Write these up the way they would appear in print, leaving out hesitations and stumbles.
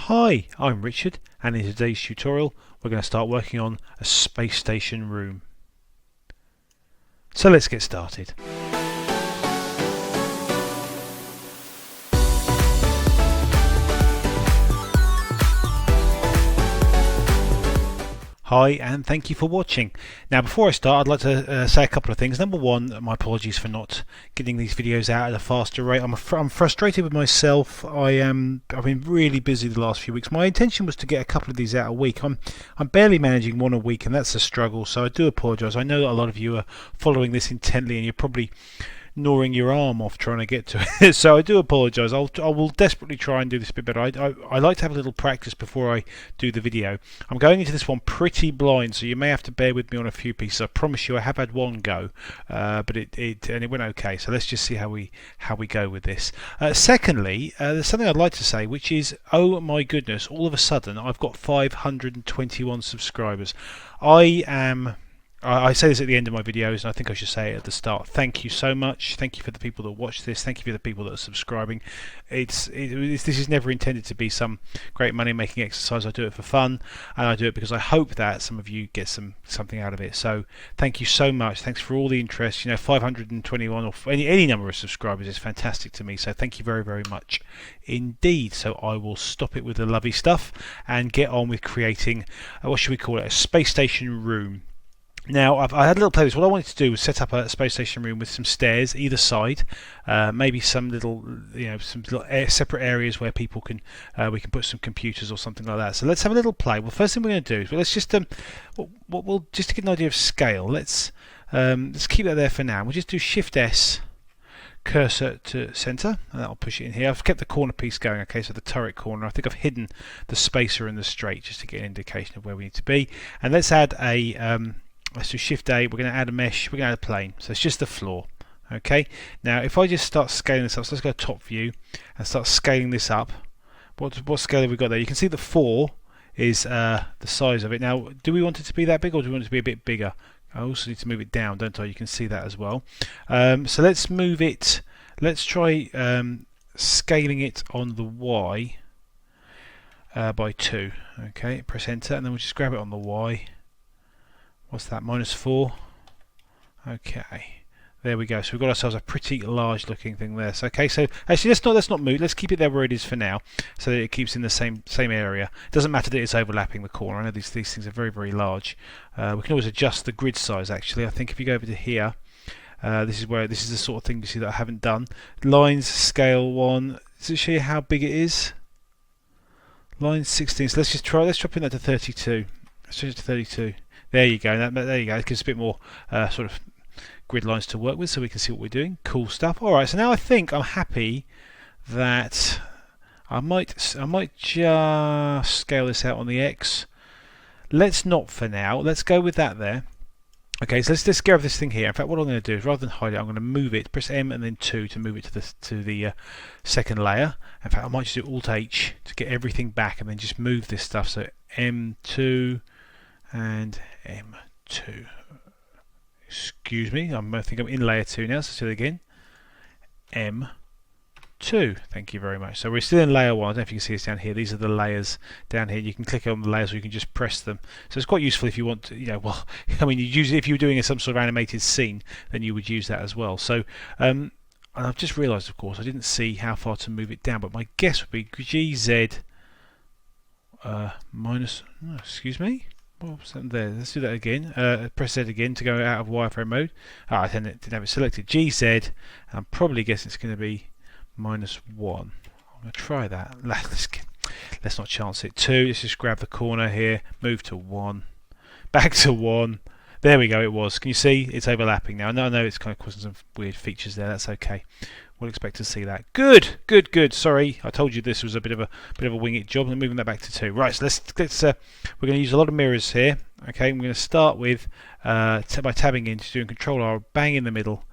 Hi, I'm Richard, and in today's tutorial we're going to start working on a space station room. So let's get started. Hi, and thank you for watching. Now before I start, I'd like to say a couple of things. Number one, my apologies for not getting these videos out at a faster rate. I'm frustrated with myself. I've been really busy the last few weeks. My intention was to get a couple of these out a week. I'm barely managing one a week, and that's a struggle, so I do apologise. I know that a lot of you are following this intently, and you're probably gnawing your arm off trying to get to it. So I do apologise. I will desperately try and do this a bit better. I like to have a little practice before I do the video. I'm going into this one pretty blind, so you may have to bear with me on a few pieces. I promise you I have had one go, but it went okay. So let's just see how we go with this. Secondly, there's something I'd like to say, which is, oh my goodness, all of a sudden I've got 521 subscribers. I say this at the end of my videos, and I think I should say it at the start. Thank you so much. Thank you for the people that watch this. Thank you for the people that are subscribing. This is never intended to be some great money-making exercise. I do it for fun, and I do it because I hope that some of you get something out of it. So thank you so much. Thanks for all the interest. 521 or any number of subscribers is fantastic to me. So thank you very, very much indeed. So I will stop it with the lovely stuff and get on with creating, what should we call it, a space station room. Now, I had a little playlist. What I wanted to do was set up a space station room with some stairs either side, maybe some little, separate areas where people can, we can put some computers or something like that. So let's have a little play. Well, first thing we're going to do is let's just, just to get an idea of scale. Let's keep that there for now. We'll just do Shift S, cursor to center, and that'll push it in here. I've kept the corner piece going. Okay, so the turret corner. I think I've hidden the spacer and the straight just to get an indication of where we need to be. And let's add a let's do Shift A. We're going to add a mesh. We're going to add a plane. So it's just the floor. Okay. Now, if I just start scaling this up, so let's go to top view and start scaling this up. What scale have we got there? You can see the 4 is the size of it. Now, do we want it to be that big, or do we want it to be a bit bigger? I also need to move it down, don't I? You can see that as well. So let's move it. Let's try scaling it on the Y by 2. Okay. Press Enter, and then we'll just grab it on the Y. What's that? -4. Okay, there we go. So we've got ourselves a pretty large looking thing there. So, okay, so actually let's not move. Let's keep it there where it is for now, so that it keeps in the same area. It doesn't matter that it's overlapping the corner. I know these things are very, very large. We can always adjust the grid size. Actually, I think if you go over to here, this is the sort of thing you see that I haven't done. Lines scale 1. Does it show you how big it is? Line 16. So let's drop in that to 32. Let's change it to 32. There you go. There you go. It gives a bit more sort of grid lines to work with, so we can see what we're doing. Cool stuff. All right. So now I think I'm happy that I might just scale this out on the X. Let's not for now. Let's go with that there. Okay. So let's just grab this thing here. In fact, what I'm going to do is, rather than hide it, I'm going to move it. Press M and then 2 to move it to the second layer. In fact, I might just do Alt H to get everything back, and then just move this stuff. So M2. And M2. Excuse me, I think I'm in layer 2 now, so let's do it again. M2. Thank you very much. So we're still in layer 1. I don't know if you can see this down here. These are the layers down here. You can click on the layers, or you can just press them. So it's quite useful if you want to, well, I mean, if you're doing some sort of animated scene, then you would use that as well. So, and I've just realised, of course, I didn't see how far to move it down, but my guess would be GZ minus, excuse me. What was that there? Let's do that again. Press Z again to go out of wireframe mode. I didn't have it selected. GZ, and I'm probably guessing it's going to be -1. I'm going to try that. Let's not chance it. 2. Let's just grab the corner here. Move to 1. Back to 1. There we go. It was. Can you see? It's overlapping now. I know it's kind of causing some weird features there. That's okay. We'll expect to see that. Good. Sorry, I told you this was a bit of a wing it job. I'm moving that back to 2. Right, so we're going to use a lot of mirrors here. Okay, I'm going to start with by tabbing in, just doing Control R, bang in the middle,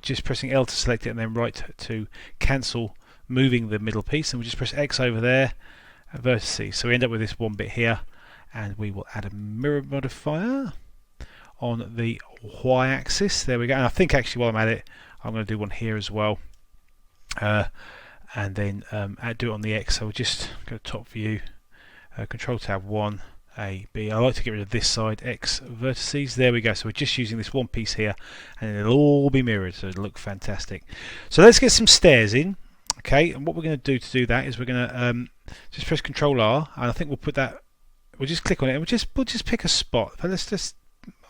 just pressing L to select it, and then right to cancel moving the middle piece, and we'll just press X over there, vertices. So we end up with this one bit here, and we will add a mirror modifier on the Y-axis. There we go. And I think actually while I'm at it, I'm going to do one here as well. and then do it on the X. So we'll just go to top view, Control Tab 1, A, B. I like to get rid of this side, X vertices. There we go. So we're just using this one piece here, and it'll all be mirrored, so it'll look fantastic. So let's get some stairs in. Okay, and what we're going to do that is we're going to just press Control R, and I think we'll put that. We'll just click on it, and we'll just pick a spot. But let's just,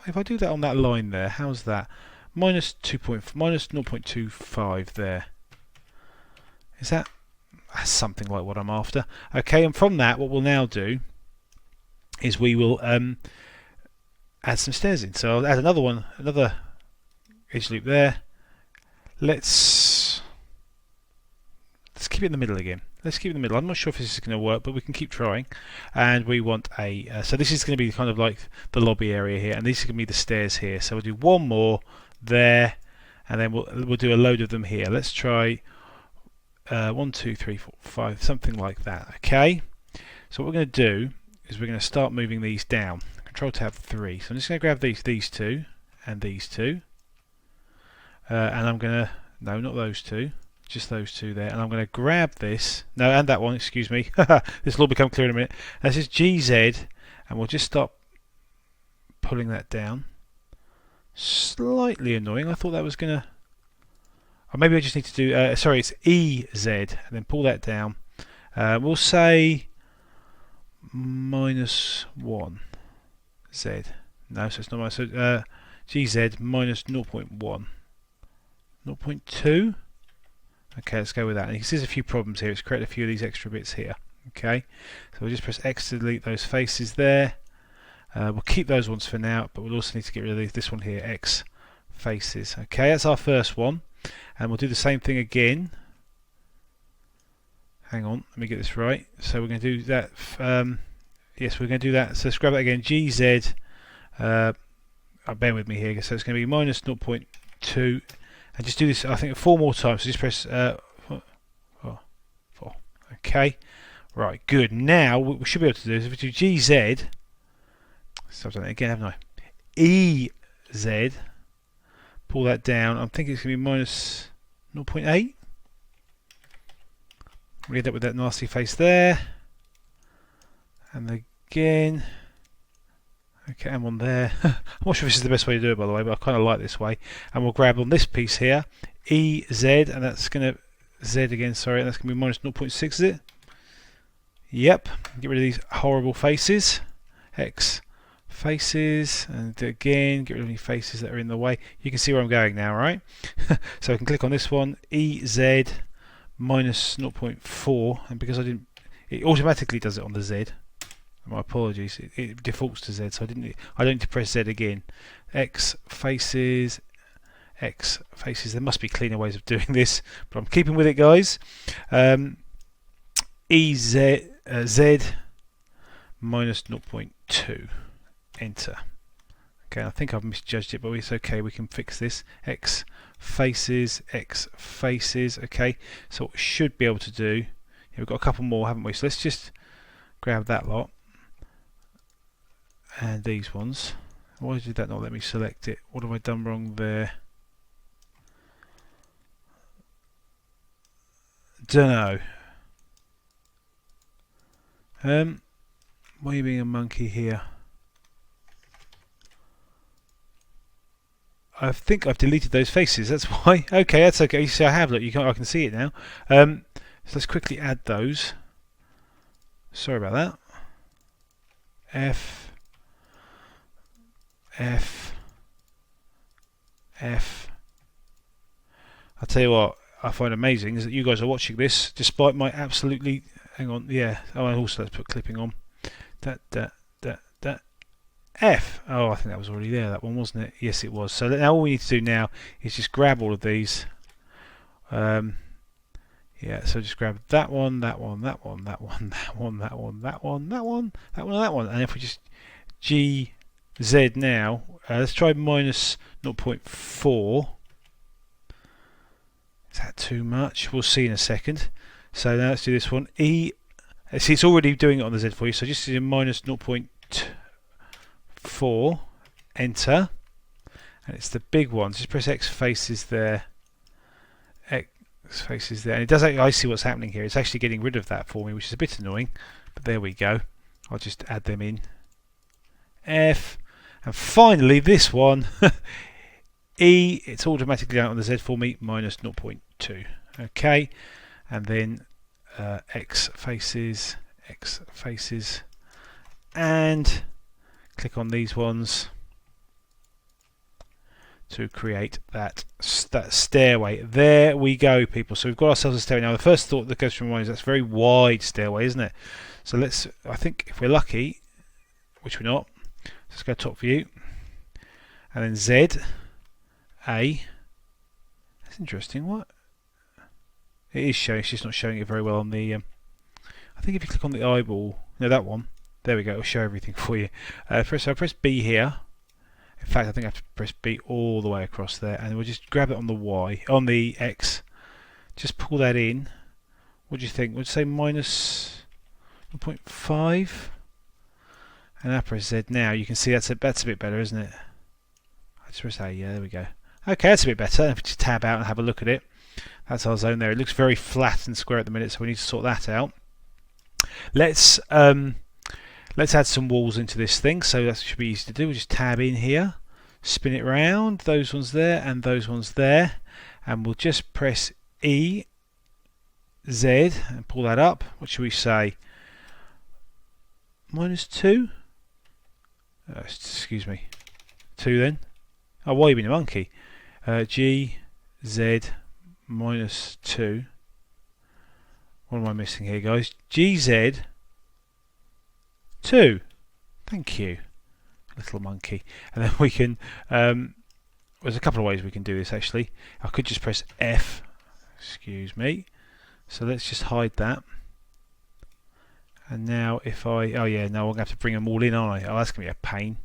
if I do that on that line there, how's that? Minus 0.25 there. Is that? That's something like what I'm after. Okay, and from that, what we'll now do is we will add some stairs in. So I'll add another one, another edge loop there. Let's keep it in the middle again. Let's keep it in the middle. I'm not sure if this is going to work, but we can keep trying. And we want a so this is going to be kind of like the lobby area here, and these are going to be the stairs here. So we'll do one more there, and then we'll do a load of them here. Let's try 1, 2, 3, 4, 5, something like that. Okay. So what we're going to do is we're going to start moving these down. Control Tab 3. So I'm just going to grab these two and these two, and I'm going to not those two. Just those two there, and I'm going to grab this. No, and that one. Excuse me. This will all become clear in a minute. This is GZ, and we'll just stop pulling that down. Slightly annoying. I thought that was going to. Or maybe I just need to do. Sorry, it's EZ, and then pull that down. We'll say -1 Z. No, so it's not minus. So GZ minus 0.1, 0.2. Okay, let's go with that. And you can see there's a few problems here. It's created a few of these extra bits here. Okay, so we'll just press X to delete those faces there. We'll keep those ones for now, but we'll also need to get rid of this one here, X faces. Okay, that's our first one. And we'll do the same thing again. Hang on, let me get this right. So we're going to do that. Yes, we're going to do that. So let's grab that again. GZ. Bear with me here. So it's going to be minus 0.2. And just do this, I think, 4 more times. So just press 4. Okay. Right, good. Now, what we should be able to do is if we do GZ. So I've done it again, haven't I? EZ. Pull that down. I'm thinking it's going to be minus 0.8. Read that with that nasty face there. And again. Okay, and one there. I'm not sure if this is the best way to do it, by the way, but I kind of like this way. And we'll grab on this piece here, EZ, and that's going to, Z again, sorry, and that's going to be minus 0.6, is it? Yep. Get rid of these horrible faces. X faces, and again, get rid of any faces that are in the way. You can see where I'm going now, right? So I can click on this one, EZ minus 0.4, and because it automatically does it on the Z. My apologies. It defaults to Z, so I don't need to press Z again. X faces, X faces. There must be cleaner ways of doing this, but I'm keeping with it, guys. Z minus 0.2. Enter. Okay, I think I've misjudged it, but it's okay. We can fix this. X faces, X faces. Okay, so what we should be able to do. We've got a couple more, haven't we? So let's just grab that lot. And these ones. Why did that not let me select it? What have I done wrong there? Dunno. Why are you being a monkey here? I think I've deleted those faces. That's why. Okay, that's okay. You see, I have. Look, I can see it now. So let's quickly add those. Sorry about that. F. I'll tell you what I find amazing is that you guys are watching this despite my absolutely. Hang on, yeah. Oh, and also let's put clipping on. F. Oh, I think that was already there. That one, wasn't it? Yes, it was. So now all we need to do now is just grab all of these. Yeah. So just grab that one, that one, that one, that one, that one, that one, that one, that one, that one, and that one. And if we just GZ now, let's try minus 0.4. Is that too much? We'll see in a second. So now let's do this one. See, it's already doing it on the Z for you. So just do minus 0.4. Enter. And it's the big one. Just press X faces there. X faces there, and it does. I see what's happening here. It's actually getting rid of that for me, which is a bit annoying. But there we go. I'll just add them in. F, and finally this one. E, it's automatically down on the Z for me, minus 0.2. Okay, and then X faces, and click on these ones to create that stairway. There we go, people. So we've got ourselves a stairway. Now the first thought that goes through my mind is that's a very wide stairway, isn't it? So let's, I think if we're lucky, which we're not, let's go top view, and then Z, A. That's interesting. What? It is showing. It's just not showing it very well on the. I think if you click on the eyeball, no, that one. There we go. It'll show everything for you. So I press B here. In fact, I think I have to press B all the way across there, and we'll just grab it on the Y, on the X. Just pull that in. What do you think? Would say minus 1.5. And I press Z now. You can see that's a bit better, isn't it? I just press A. Yeah, there we go. Okay, that's a bit better. If we just tab out and have a look at it, that's our zone there. It looks very flat and square at the minute, so we need to sort that out. Let's add some walls into this thing, so that should be easy to do. We'll just tab in here, spin it round, those ones there and those ones there, and we'll just press E, Z, and pull that up. What should we say? -2? Excuse me. 2 then. Oh, why are you being a monkey? G, Z, -2. What am I missing here, guys? GZ 2. Thank you, little monkey. And then we can. There's a couple of ways we can do this actually. I could just press F. Excuse me. So let's just hide that. And now if I. Oh yeah, now I'm gonna have to bring them all in, aren't I? Oh, that's gonna be a pain.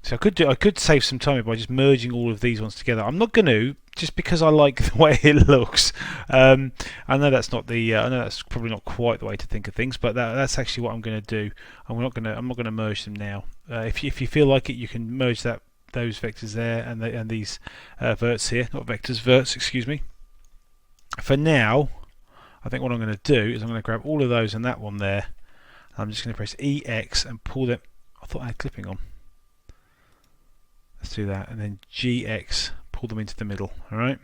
So I could save some time by just merging all of these ones together. I'm not going to, just because I like the way it looks. I know that's not the. I know that's probably not quite the way to think of things, but that's actually what I'm going to do. I'm not going to merge them now. If you feel like it, you can merge those vectors there and these verts here, not vectors, verts. Excuse me. For now, I think what I'm going to do is I'm going to grab all of those and that one there. I'm just going to press EX and pull them. I thought I had clipping on. Let's do that, and then GX, pull them into the middle. Alright,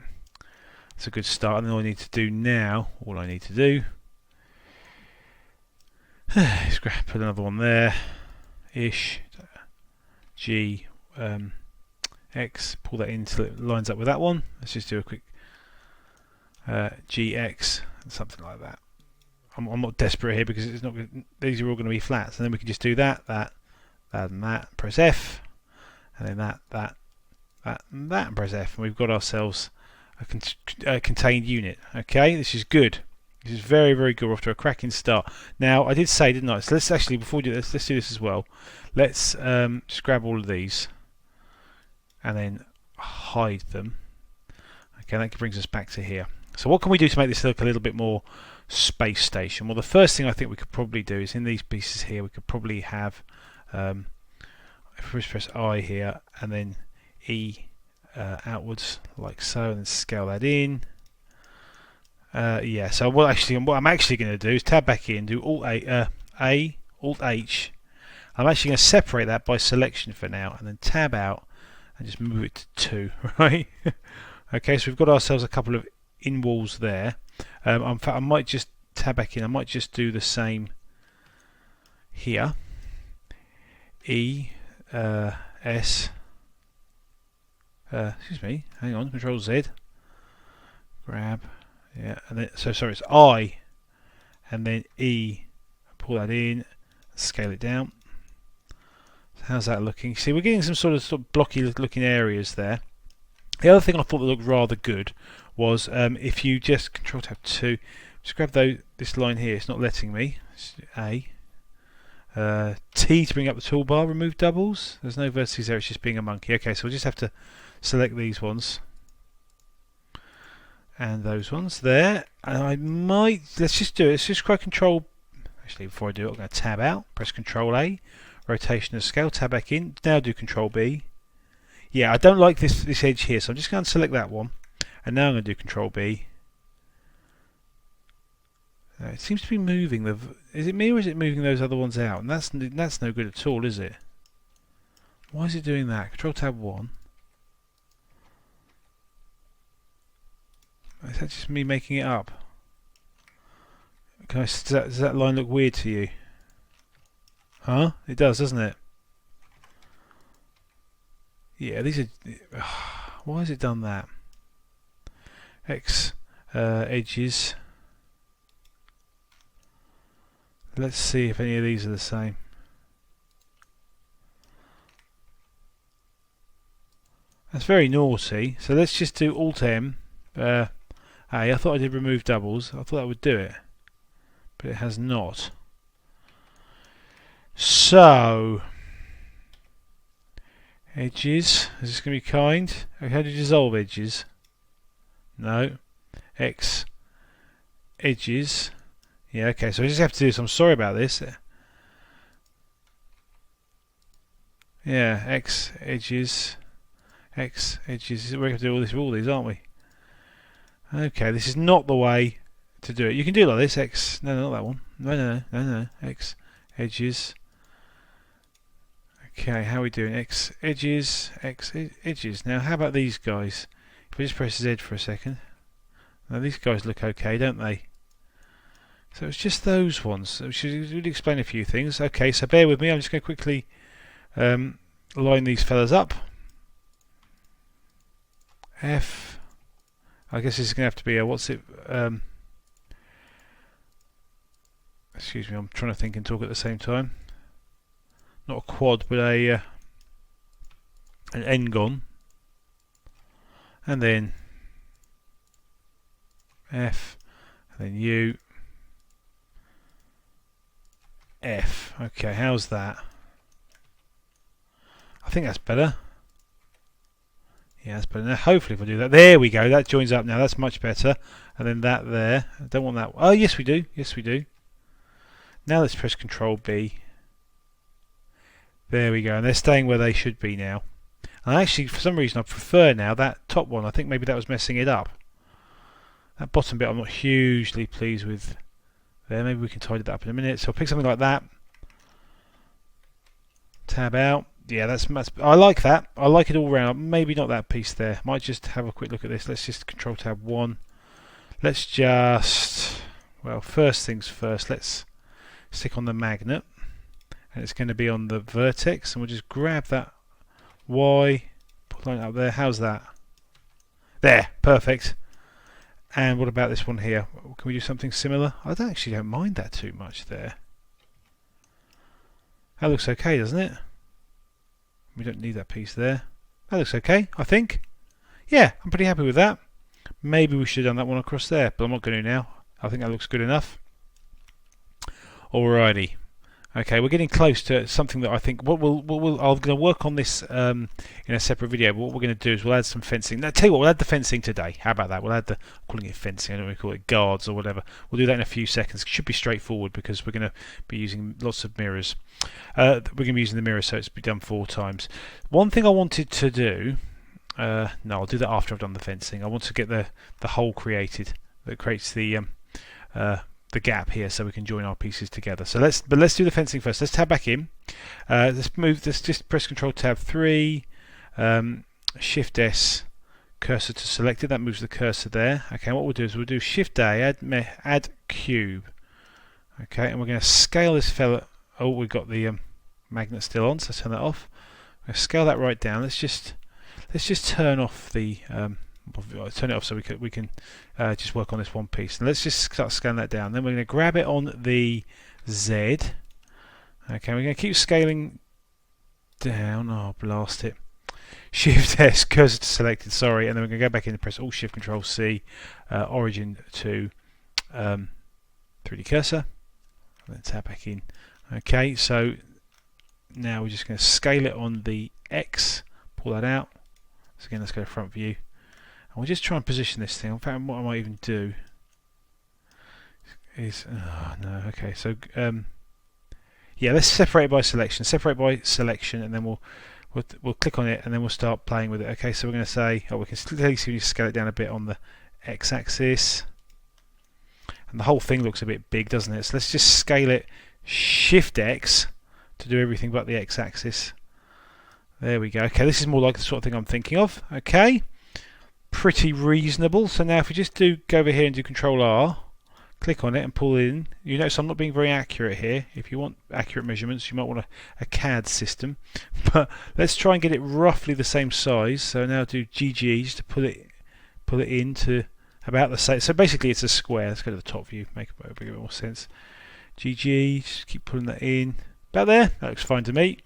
that's a good start. And then all I need to do now, is put another one there, ish, G, X, pull that in until it lines up with that one. Let's just do a quick GX, something like that. I'm not desperate here because it's not. These are all going to be flats, and then we can just do that, and that. Press F. And then that, and press F, and we've got ourselves a contained unit. Okay, this is good. This is very, very good. We're off to a cracking start. Now, I did say, didn't I? So let's actually, before we do this, let's do this as well. Let's just grab all of these and then hide them. Okay, that brings us back to here. So what can we do to make this look a little bit more space station? Well, the first thing I think we could probably do is in these pieces here, we could probably have. If we press I here and then E outwards like so, and then scale that in. Yeah. So what I'm actually going to do is tab back in, do Alt Alt H. I'm actually going to separate that by selection for now, and then tab out and just move it to 2. Right. Okay. So we've got ourselves a couple of in walls there. In fact, I might just tab back in. I might just do the same here. E. S. Excuse me. Hang on. Control Z. Grab. Yeah. And then sorry. It's I, and then E. Pull that in. Scale it down. So how's that looking? See, we're getting some sort of blocky looking areas there. The other thing I thought that looked rather good was if you just Control Tab 2, just grab this line here. It's not letting me. It's A. T to bring up the toolbar, remove doubles. There's no vertices there, it's just being a monkey. Okay, so we'll just have to select these ones and those ones there. And I might, let's just do it. Let's just try Control. Actually, before I do it, I'm going to tab out, press Control A, rotation and scale, tab back in. Now do Control B. Yeah, I don't like this edge here, so I'm just going to select that one. And now I'm going to do Control B. It seems to be moving the. Is it me or is it moving those other ones out? And that's no good at all, is it? Why is it doing that? Control Tab 1. Is that just me making it up? Does that line look weird to you? Huh? It does, doesn't it? Yeah, these are. Why has it done that? X edges. Let's see if any of these are the same. That's very naughty. So let's just do Alt M. Hey, I thought I did remove doubles. I thought that would do it, but it has not. So edges. Is this going to be kind? Okay, how do you dissolve edges? No. X edges. Yeah, okay, so I just have to do this. I'm sorry about this. Yeah, X edges. X edges. We're going to do all this with all these, aren't we? Okay, this is not the way to do it. You can do it like this. X. No, not that one. No. X edges. Okay, how are we doing? X edges. X edges. Now, how about these guys? If we just press Z for a second. Now, these guys look okay, don't they? So it's just those ones. We should really explain a few things. Okay, so bear with me. I'm just going to quickly line these fellas up. F. I guess this is going to have to be a what's it? Excuse me. I'm trying to think and talk at the same time. Not a quad, but an n-gon, and then F, and then U. F. Okay, how's that? I think that's better. Yeah, that's better. Now, hopefully if I do that, there we go, that joins up now, that's much better. And then that there, I don't want that. Oh, yes we do, yes we do. Now let's press Control B. There we go, and they're staying where they should be now. And actually, for some reason, I prefer now that top one. I think maybe that was messing it up. That bottom bit I'm not hugely pleased with. There, maybe we can tidy that up in a minute. So I'll pick something like that. Tab out. Yeah, that's I like that. I like it all round. Maybe not that piece there. Might just have a quick look at this. Let's just Control Tab 1. Let's just, well, first things first. Let's stick on the magnet, and it's going to be on the vertex. And we'll just grab that Y, put it up there. How's that? There, perfect. And what about this one here? Can we do something similar? I actually don't mind that too much there. That looks okay, doesn't it? We don't need that piece there. That looks okay, I think. Yeah, I'm pretty happy with that. Maybe we should have done that one across there, but I'm not going to now. I think that looks good enough. Alrighty. Okay, we're getting close to something that I think. I'm going to work on this in a separate video. But what we're going to do is we'll add some fencing. Now, tell you what, we'll add the fencing today. How about that? We'll add I'm calling it fencing. I don't want to call it guards or whatever. We'll do that in a few seconds. It should be straightforward because we're going to be using lots of mirrors. We're going to be using the mirror, so it's be done 4 times. One thing I wanted to do. No, I'll do that after I've done the fencing. I want to get the hole created that creates the gap here, so we can join our pieces together. So let's do the fencing first. Let's tab back in. Let's just press Control Tab 3, Shift S, cursor to selected. That moves the cursor there. Okay, what we'll do is we'll do Shift A, add cube. Okay, and we're going to scale this fella. Oh, we've got the magnet still on, so turn that off. We're going to scale that right down. Let's just turn off the turn it off so we can just work on this one piece. And let's just start scaling that down. Then we're going to grab it on the Z. Okay, we're going to keep scaling down. Oh, blast it. Shift S, cursor to selected, sorry. And then we're going to go back in and press Alt Shift Control C, origin to 3D cursor. And then tab back in. Okay, so now we're just going to scale it on the X, pull that out. So again, let's go to front view. And we'll just try and position this thing. In fact, what I might even do is, oh no, okay, so yeah, let's separate it by selection. Separate by selection, and then we'll click on it, and then we'll start playing with it. Okay, so we're going to say, oh, we can clearly see we scale it down a bit on the X-axis, and the whole thing looks a bit big, doesn't it? So let's just scale it, Shift X to do everything but the X-axis. There we go. Okay, this is more like the sort of thing I'm thinking of. Okay, pretty reasonable. So now if we just go over here and do Control R, click on it and pull it in. You notice I'm not being very accurate here. If you want accurate measurements, you might want a CAD system. But let's try and get it roughly the same size. So now do GG just to pull it into about the same. So basically it's a square. Let's go to the top view, make a bit more sense. GG, just keep pulling that in. About there. That looks fine to me.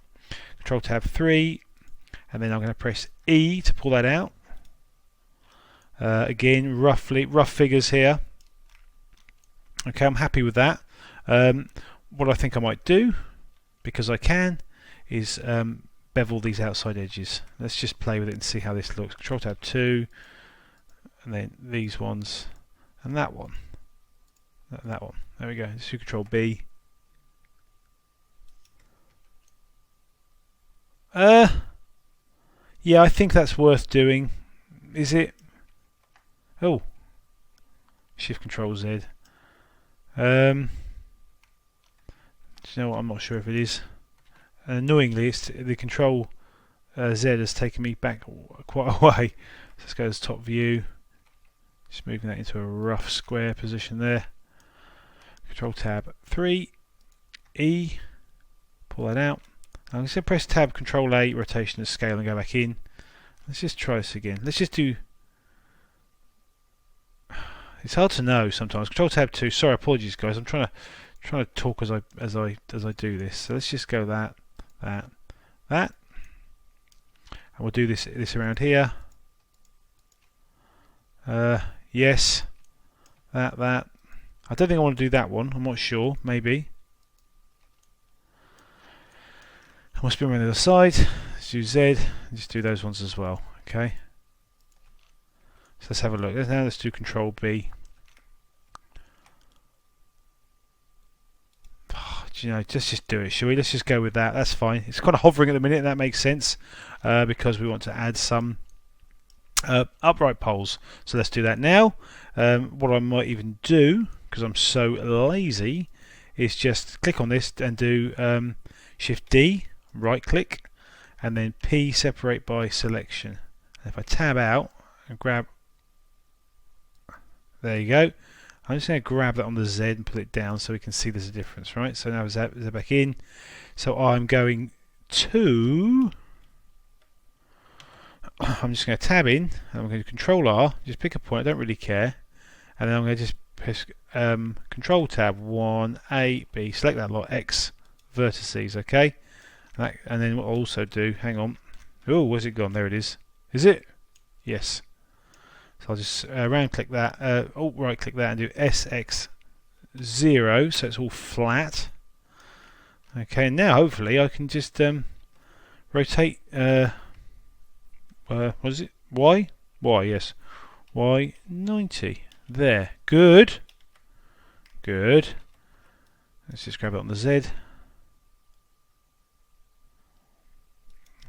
Control Tab 3, and then I'm going to press E to pull that out. Again, rough figures here. Okay, I'm happy with that. What I think I might do, because I can, is bevel these outside edges. Let's just play with it and see how this looks. Control Tab 2, and then these ones, and that one. That one. There we go. Let's do Control B. Yeah, I think that's worth doing. Is it? Oh, Shift Control Z. Do you know what? I'm not sure if it is. Annoyingly, it's the Control Z has taken me back quite a way. So let's go to the top view. Just moving that into a rough square position there. Control Tab 3, E, pull that out. I'm going to press Tab Control A, rotation and scale, and go back in. Let's just try this again. Let's just do. It's hard to know sometimes. Control Tab 2. Sorry, apologies, guys. I'm trying to talk as I do this. So let's just go that, and we'll do this around here. Yes, that. I don't think I want to do that one. I'm not sure. Maybe. I must be on the other side. Let's do Z and just do those ones as well. Okay. So let's have a look. Now let's do Control B. Oh, you know, just do it, shall we? Let's just go with that. That's fine. It's kind of hovering at the minute, and that makes sense because we want to add some upright poles. So let's do that now. What I might even do, because I'm so lazy, is just click on this and do Shift D, right click, and then P, separate by selection. And if I tab out and grab, there you go. I'm just going to grab that on the Z and pull it down so we can see there's a difference, right? So now Z back in. So I'm going to, I'm just going to tab in, and I'm going to Control R, just pick a point, I don't really care, and then I'm going to just press Control Tab 1, A, B, select that lot, X vertices, okay? And then what I'll also do, hang on, oh, where's it gone? There it is. Is it? Yes. So I'll just right click that and do SX0 so it's all flat. Okay, and now hopefully I can just rotate what is it? Y? Y, yes. Y 90. There. Good. Good. Let's just grab it on the Z.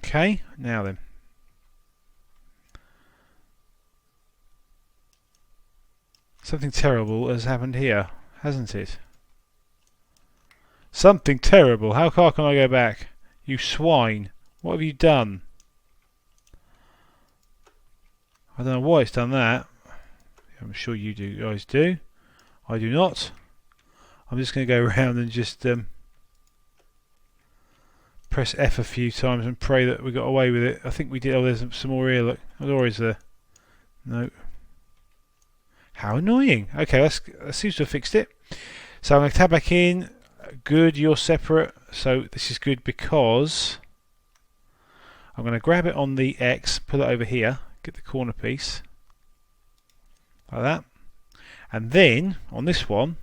Okay, now then. Something terrible has happened here, hasn't it? Something terrible. How far can I go back? You swine. What have you done? I don't know why it's done that. I'm sure you guys do. I do not. I'm just going to go around and just press F a few times and pray that we got away with it. I think we did. Oh, there's some more here. Look. Or is there? No. How annoying. Okay, that seems to have fixed it. So I'm going to tab back in. Good, you're separate. So this is good because I'm going to grab it on the X, put it over here, get the corner piece, like that. And then, on this one,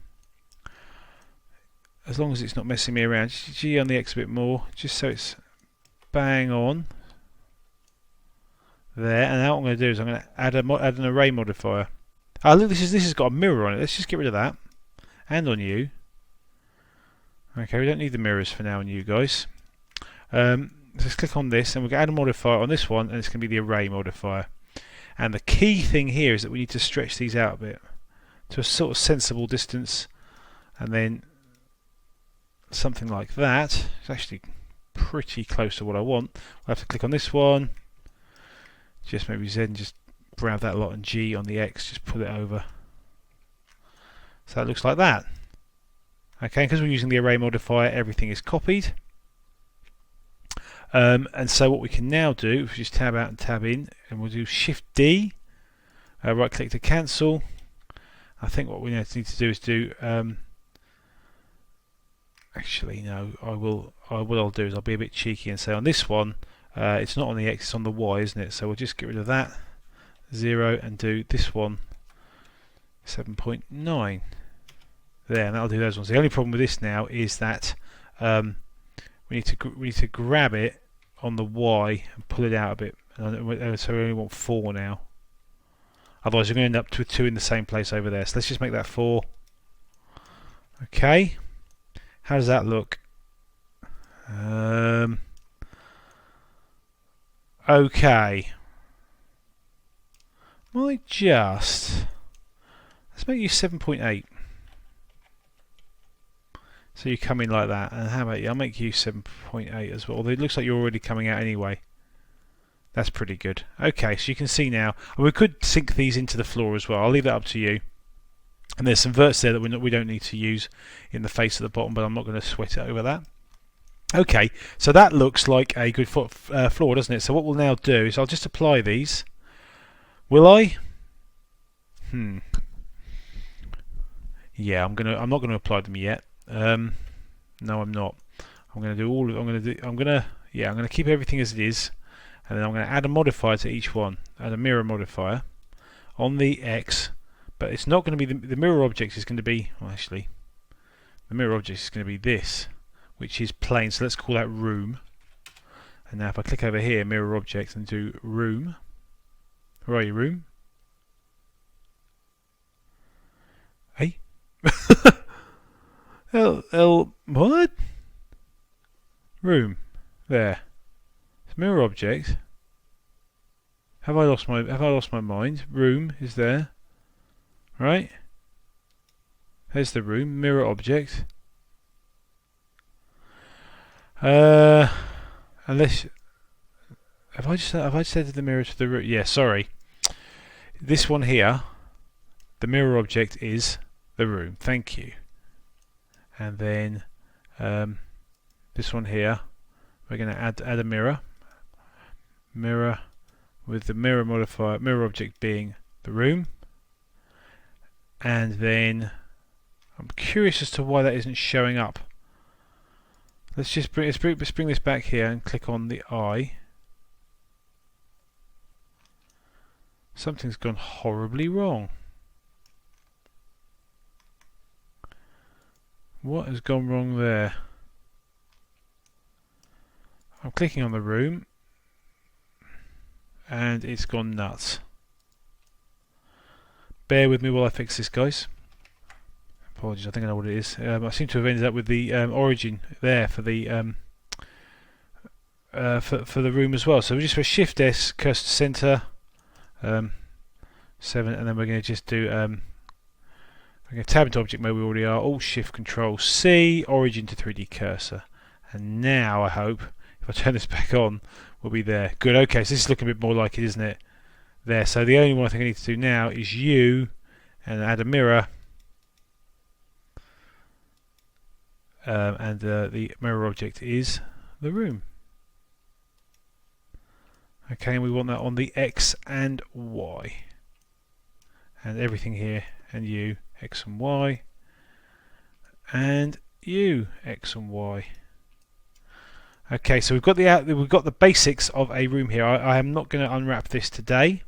as long as it's not messing me around, just G on the X a bit more, just so it's bang on. There, and now what I'm going to do is I'm going to add an array modifier. Oh look, this has got a mirror on it. Let's just get rid of that. And on you. Okay, we don't need the mirrors for now on you guys. Let's click on this and we're going to add a modifier on this one, and it's going to be the array modifier. And the key thing here is that we need to stretch these out a bit. to a sort of sensible distance, and then something like that. It's actually pretty close to what I want. I'll have to click on this one, just maybe Z, and just grab that lot, and G on the X, just pull it over. So that looks like that. Okay, because we're using the array modifier, everything is copied. And so what we can now do, if we just tab out and tab in, and we'll do Shift D, right click to cancel. I think what we need to do is do, actually no, what I'll do is I'll be a bit cheeky and say on this one, it's not on the X, it's on the Y, isn't it? So we'll just get rid of that, 0, and do this one, 7.9. There, and that'll do those ones. The only problem with this now is that we need to grab it on the Y and pull it out a bit. So we only want 4 now. Otherwise, you're going to end up with 2 in the same place over there. So let's just make that 4. Okay. How does that look? Okay. Might just, let's make you 7.8. So you come in like that, and how about you? I'll make you 7.8 as well. Although it looks like you're already coming out anyway. That's pretty good. Okay, so you can see now, and we could sink these into the floor as well. I'll leave that up to you. And there's some verts there that we don't need to use in the face at the bottom, but I'm not going to sweat it over that. Okay, so that looks like a good floor, doesn't it? So what we'll now do is I'll just apply these. Will I? Yeah, I'm not going to apply them yet. No, I'm not. I'm going to do all. I'm going to keep everything as it is, and then I'm going to add a modifier to each one. Add a mirror modifier on the X, but it's not going to be the mirror object. Is going to be, well, actually, the mirror object is going to be this, which is plain. So let's call that room. And now if I click over here, mirror object, and do room. Where are you, room? Hey. What? Room. There. It's mirror object. Have I lost my mind? Room is there. Right? There's the room. Mirror object. Unless have I just added the mirror to the room? Yeah, sorry. This one here, the mirror object is the room. Thank you. And then this one here, we're going to add a mirror with the mirror modifier, mirror object being the room. And then I'm curious as to why that isn't showing up. Let's bring this back here and click on the eye. Something's gone horribly wrong. What has gone wrong there? I'm clicking on the room and it's gone nuts. Bear with me while I fix this, guys. Apologies, I think I know what it is. I seem to have ended up with the origin there for the for the room as well. So we just press Shift S, cursor to center, 7, and then we're going to just do we're going to tab into object mode. We already are. Alt Shift Control C, origin to 3D cursor, and now I hope if I turn this back on, we'll be there. Good. Okay, so this is looking a bit more like it, isn't it? There. So the only one I think I need to do now is U, and add a mirror. And the mirror object is the room. Okay, and we want that on the X and Y. And everything here, and U, X and Y. And U, X and Y. Okay, so we've got the basics of a room here. I am not going to unwrap this today.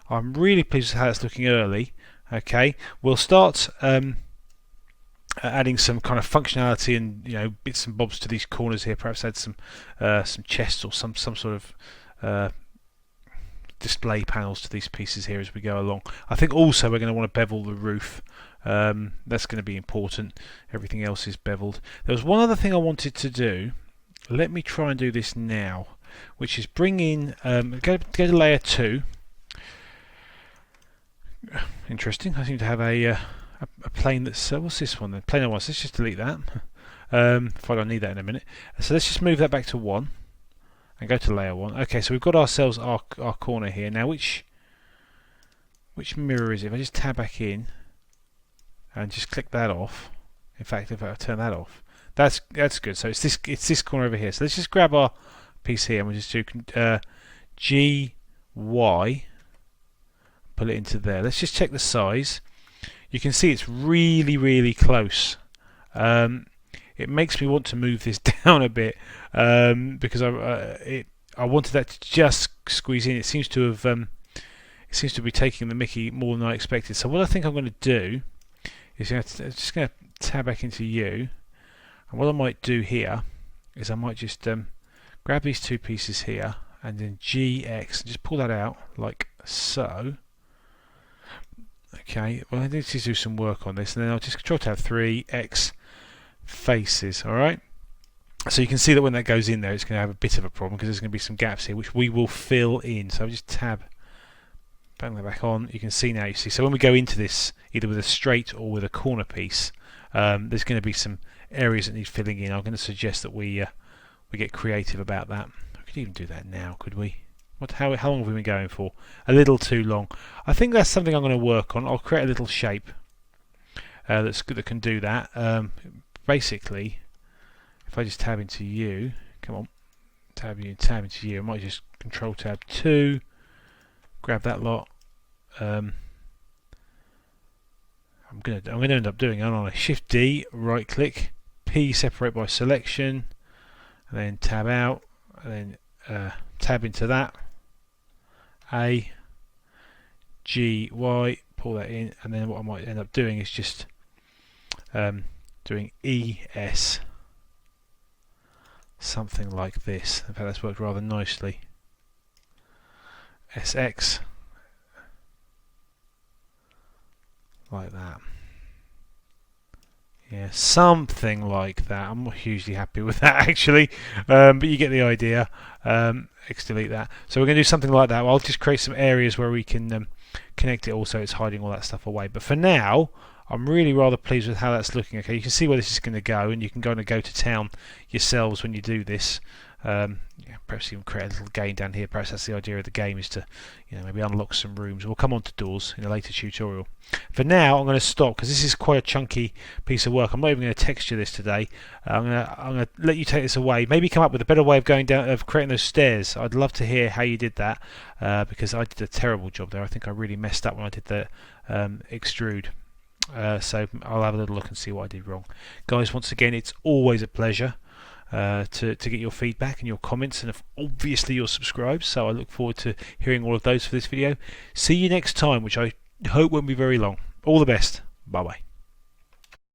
I'm really pleased with how it's looking early. Okay, we'll start adding some kind of functionality and bits and bobs to these corners here. Perhaps add some chests or some sort of display panels to these pieces here as we go along. I think also we're going to want to bevel the roof. That's going to be important. Everything else is beveled. There was one other thing I wanted to do. Let me try and do this now, which is bring in go to layer 2. Interesting. I seem to have a a plane that's what's this one then? Plane 01. So let's just delete that. If I don't need that in a minute. So let's just move that back to 1 and go to layer 1. Okay, so we've got ourselves our corner here. Now which mirror is it? If I just tab back in and just click that off. In fact, if I turn that off, that's good. So it's this corner over here. So let's just grab our piece here and we'll just do G Y, pull it into there. Let's just check the size. You can see it's really close. It makes me want to move this down a bit because I wanted that to just squeeze in. It seems to be taking the mickey more than I expected. So what I think I'm going to do is just going to tab back into you, and what I might do here is I might just grab these two pieces here and then GX and just pull that out like so. Okay, well I need to do some work on this, and then I'll just Control Tab 3 X faces. Alright, so you can see that when that goes in there it's going to have a bit of a problem because there's going to be some gaps here which we will fill in. So I'll just tab bang that back on. You can see now, so when we go into this either with a straight or with a corner piece, there's going to be some areas that need filling in. I'm going to suggest that we get creative about that. We could even do that now, could we? How long have we been going for? A little too long. I think that's something I'm going to work on. I'll create a little shape that can do that. Basically, if I just tab into you, come on, tab into you. I might just Control Tab 2, grab that lot. I'm going to end up doing it on a Shift D, right click, P separate by selection, and then tab out, and then tab into that. A, G, Y, pull that in, and then what I might end up doing is just doing E, S, something like this. In fact, that's worked rather nicely. SX, like that. Yeah, something like that. I'm not hugely happy with that actually, but you get the idea. X delete that. So we're going to do something like that. I'll just create some areas where we can connect it all so it's hiding all that stuff away. But for now, I'm really rather pleased with how that's looking. Okay, you can see where this is going to go, and you can go to town yourselves when you do this. Yeah, perhaps even create a little game down here. Perhaps that's the idea of the game, is to maybe unlock some rooms. We'll come on to doors in a later tutorial. For now, I'm going to stop because this is quite a chunky piece of work. I'm not even going to texture this today. I'm going to let you take this away. Maybe come up with a better way of creating those stairs. I'd love to hear how you did that because I did a terrible job there. I think I really messed up when I did the extrude. So I'll have a little look and see what I did wrong. Guys, once again, it's always a pleasure to get your feedback and your comments, and if obviously you're subscribed, so I look forward to hearing all of those for this video. See you next time, which I hope won't be very long. All the best. Bye bye.